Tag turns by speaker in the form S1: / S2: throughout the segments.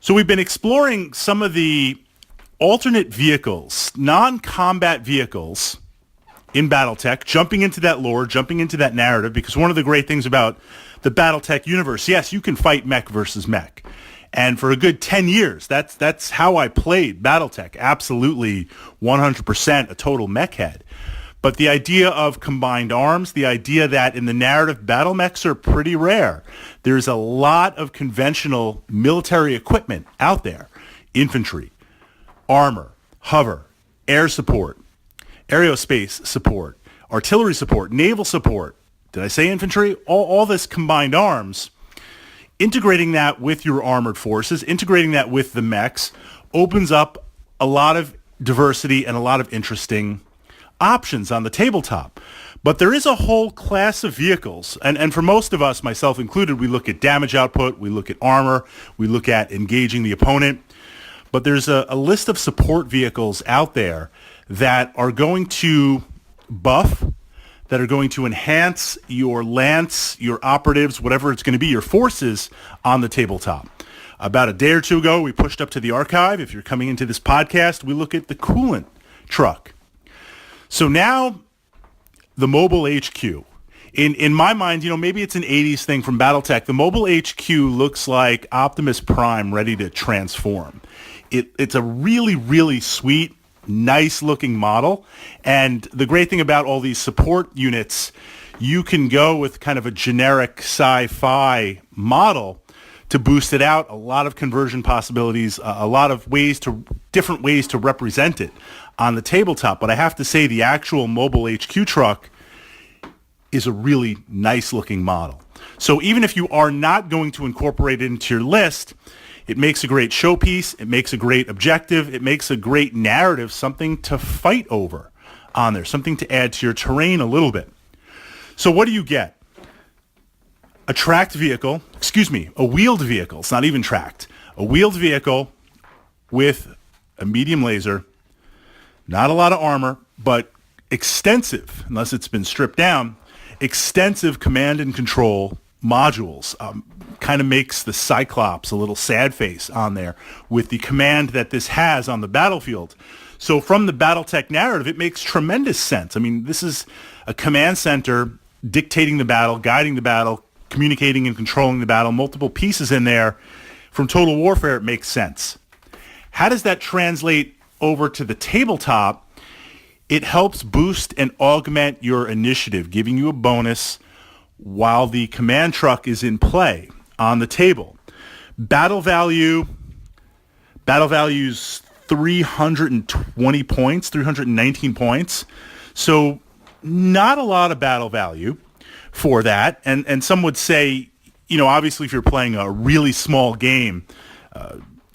S1: So we've been exploring some of the alternate vehicles, non-combat vehicles in Battletech, jumping into that lore, jumping into that narrative, because one of the great things about the Battletech universe, yes, you can fight mech versus mech. And for a good 10 years, that's how I played Battletech. Absolutely 100% a total mech head. But the idea of combined arms, the idea that in the narrative, battle mechs are pretty rare. There's a lot of conventional military equipment out there. Infantry, armor, hover, air support, aerospace support, artillery support, naval support. Did I say infantry? All this combined arms. Integrating that with your armored forces, integrating that with the mechs, opens up a lot of diversity and a lot of interesting options on the tabletop. But there is a whole class of vehicles, and for most of us, myself included, we look at damage output, we look at armor, we look at engaging the opponent. But there's a list of support vehicles out there that are going to buff, that are going to enhance your lance, your operatives, whatever it's going to be, your forces on the tabletop. About a day or two ago, we pushed up to the archive. If you're coming into this podcast, we look at the coolant truck. So now, the mobile HQ. In my mind, maybe it's an 80s thing from Battletech. The mobile HQ looks like Optimus Prime ready to transform. It's a really, really sweet, nice-looking model. And the great thing about all these support units, you can go with kind of a generic sci-fi model to boost it out. A lot of conversion possibilities, a lot of different ways to represent it on the tabletop. But I have to say the actual mobile HQ truck is a really nice looking model. So even if you are not going to incorporate it into your list, it makes a great showpiece, it makes a great objective, it makes a great narrative, something to fight over on there, something to add to your terrain a little bit. So what do you get? A wheeled vehicle, it's not even tracked, a wheeled vehicle with a medium laser, not a lot of armor, but extensive, unless it's been stripped down, extensive command and control modules. Kind of makes the Cyclops a little sad face on there with the command that this has on the battlefield. So from the Battletech narrative, it makes tremendous sense. I mean, this is a command center dictating the battle, guiding the battle, communicating and controlling the battle, multiple pieces in there. From Total Warfare, it makes sense. How does that translate over to the tabletop? It helps boost and augment your initiative, giving you a bonus while the command truck is in play on the table. Battle value's 320 points, 319 points. So not a lot of battle value for that. And some would say, obviously if you're playing a really small game,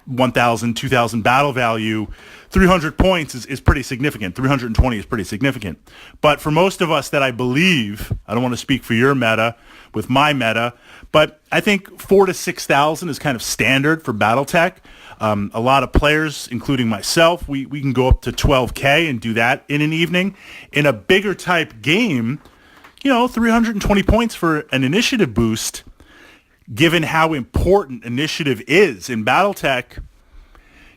S1: 1,000, 2,000 battle value, 300 points is pretty significant. 320 is pretty significant. But for most of us that I believe, I don't want to speak for your meta with my meta, but I think 4,000 to 6,000 is kind of standard for Battletech. A lot of players, including myself, we can go up to 12K and do that in an evening. In a bigger type game, 320 points for an initiative boost, given how important initiative is in Battletech.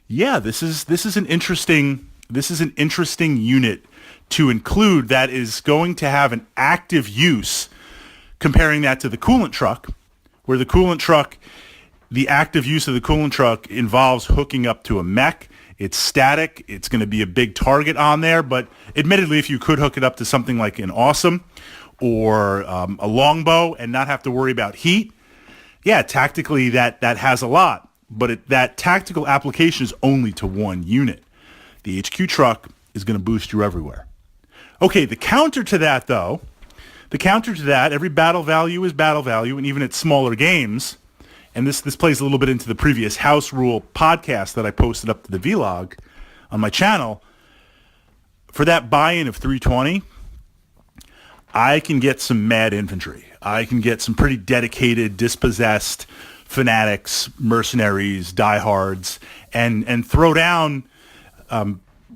S1: Yeah, this is an interesting unit to include that is going to have an active use. Comparing that to the coolant truck, where the coolant truck, the active use of the coolant truck involves hooking up to a mech. It's static. It's going to be a big target on there. But admittedly, if you could hook it up to something like an Awesome or a longbow and not have to worry about heat, yeah, tactically that has a lot. But that tactical application is only to one unit. The HQ truck is going to boost you everywhere. Okay, the counter to that, though, every battle value is battle value, and even at smaller games, and this plays a little bit into the previous House Rule podcast that I posted up to the vlog on my channel. For that buy-in of 320, I can get some mad infantry. I can get some pretty dedicated, dispossessed fanatics, mercenaries, diehards, and throw down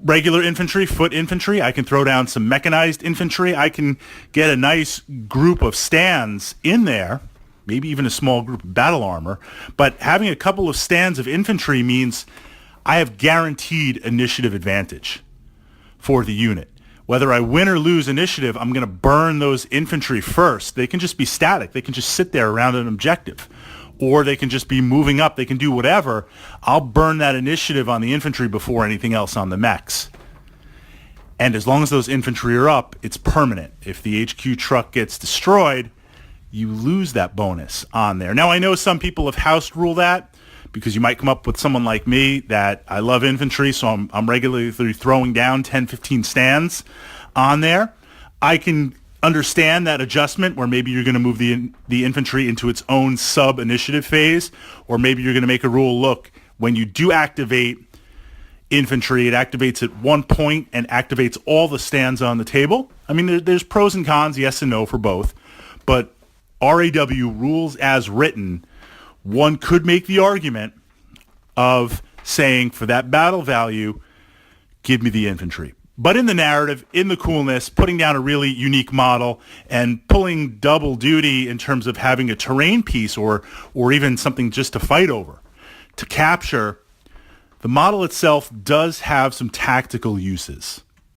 S1: regular infantry, foot infantry. I can throw down some mechanized infantry. I can get a nice group of stands in there maybe even a small group of battle armor. But having a couple of stands of infantry means I have guaranteed initiative advantage for the unit. Whether I win or lose initiative, I'm going to burn those infantry first. They can just be static. They can just sit there around an objective. Or they can just be moving up. They can do whatever. I'll burn that initiative on the infantry before anything else on the mechs. And as long as those infantry are up, it's permanent. If the HQ truck gets destroyed, you lose that bonus on there. Now, I know some people have house rule that, because you might come up with someone like me that I love infantry, so I'm regularly throwing down 10, 15 stands on there. I can understand that adjustment where maybe you're going to move the infantry into its own sub-initiative phase, or maybe you're going to make a rule, look, when you do activate infantry, it activates at one point and activates all the stands on the table. I mean, there's pros and cons, yes and no for both, but RAW rules as written, one could make the argument of saying, for that battle value, give me the infantry. But in the narrative, in the coolness, putting down a really unique model and pulling double duty in terms of having a terrain piece or even something just to fight over, to capture, the model itself does have some tactical uses.